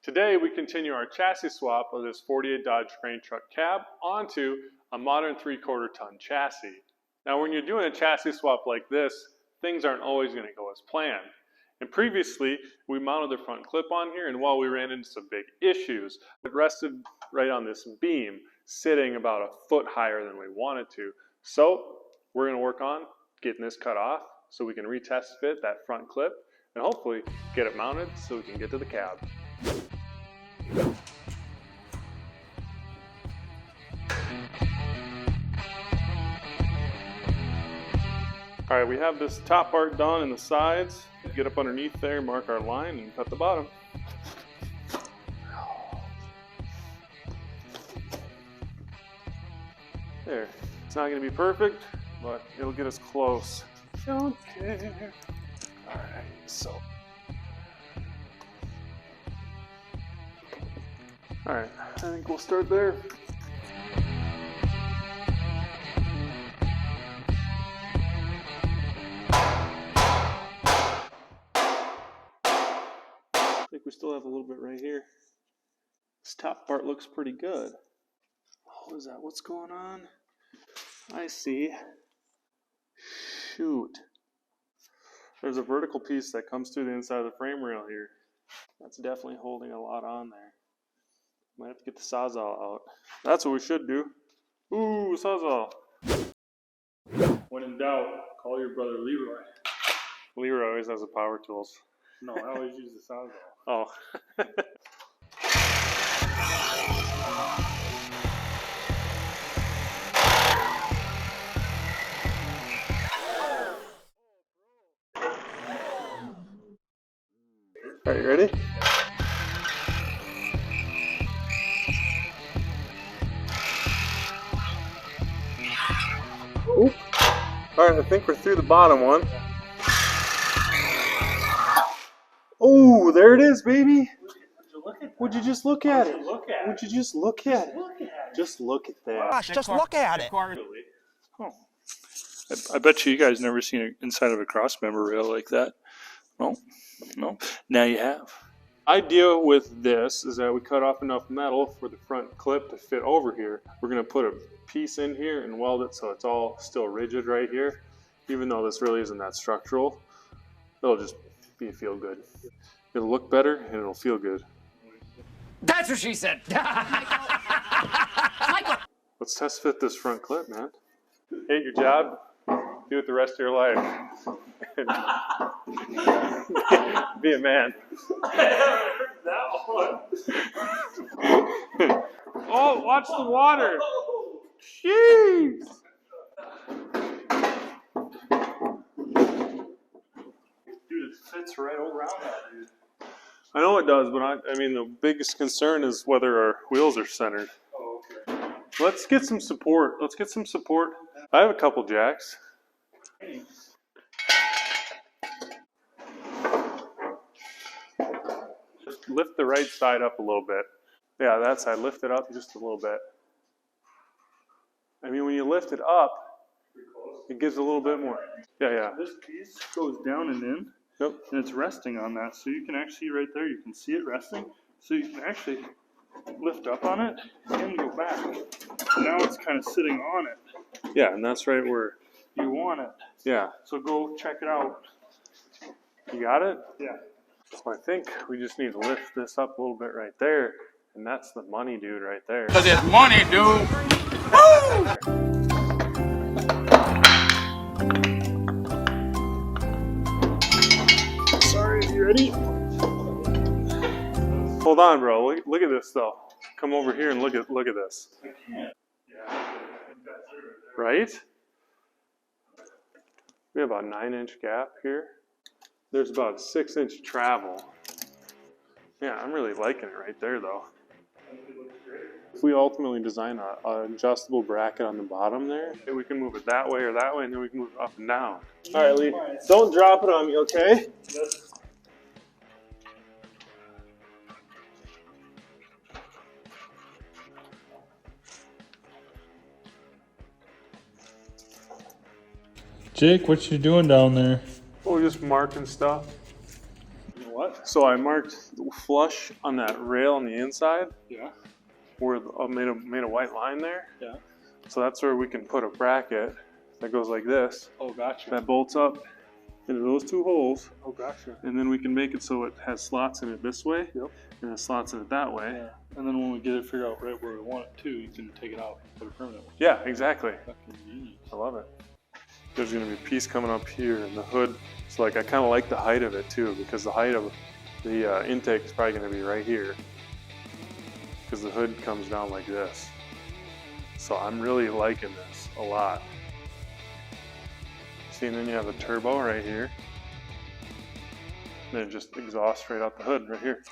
Today we continue our chassis swap of this 48 Dodge Crane truck cab onto a modern 3/4 ton chassis. Now when you're doing a chassis swap like this, things aren't always going to go as planned. And previously we mounted the front clip on here, and while we ran into some big issues, it rested right on this beam, sitting about a foot higher than we wanted to. So we're going to work on getting this cut off so we can retest fit that front clip and hopefully get it mounted so we can get to the cab. All right, we have this top part done and the sides. Get up underneath there, mark our line, and cut the bottom. There. It's not going to be perfect, but it'll get us close. Don't care. All right, so. All right, I think we'll start there. I think we still have a little bit right here. This top part looks pretty good. Oh, is that what's going on? I see. Shoot. There's a vertical piece that comes through the inside of the frame rail here. That's definitely holding a lot on there. Might have to get the Sawzall out. That's what we should do. Ooh, Sawzall. When in doubt, call your brother Leroy. Leroy always has the power tools. No, I always use the Sawzall. Oh. Are you ready? Oop. All right, I think we're through the bottom one. Oh, there it is, baby. Would you just look at it? Would you just look at it? Just look at that. Gosh, just look at it. Oh. I bet you guys never seen it inside of a cross member rail like that. No, no. Now you have. Idea with this is that we cut off enough metal for the front clip to fit over here. We're going to put a piece in here and weld it so it's all still rigid right here. Even though this really isn't that structural, it'll just feel good. It'll look better and it'll feel good. That's what she said. Let's test fit this front clip, man. Hate your job, do it the rest of your life. Be a man. That one. Oh, watch the water. Jeez. Dude, it fits right around that, dude. I know it does, but I mean, the biggest concern is whether our wheels are centered. Oh, okay. Let's get some support. Let's get some support. I have a couple jacks. Just lift the right side up a little bit. Yeah, that side. Lift it up just a little bit. I mean, when you lift it up, it gives a little bit more. Yeah. This piece goes down and in. Yep. And it's resting on that. So you can actually, right there, you can see it resting. So you can actually lift up on it and go back. So now it's kind of sitting on it. Yeah, and that's right where you want it. Yeah. So go check it out. You got it? Yeah. So I think we just need to lift this up a little bit right there. And that's the money dude right there. Because it's money, dude. Woo! Sorry, you ready? Hold on, bro. Look at this though. Come over here and look at this. I can't. Yeah. Right? We have about a 9-inch gap here. There's about a 6-inch travel. Yeah, I'm really liking it right there though. If we ultimately design an adjustable bracket on the bottom there, we can move it that way or that way, and then we can move it up and down. All right, Lee, don't drop it on me, okay? Yes. Jake, what you doing down there? We're just marking stuff. What? So I marked flush on that rail on the inside Yeah. where I made a white line there. Yeah. So that's where we can put a bracket that goes like this. Oh, gotcha. That bolts up into those two holes. Oh, gotcha. And then we can make it so it has slots in it this way. Yep. And it slots in it that way. Yeah. And then when we get it figured out right where we want it to, you can take it out and put a permanent one. Yeah, exactly. Fucking genius. I love it. There's gonna be a piece coming up here in the hood. So like I kind of like the height of it too, because the height of the intake is probably gonna be right here. Because the hood comes down like this. So I'm really liking this a lot. See, and then you have a turbo right here. And it just exhausts right out the hood right here.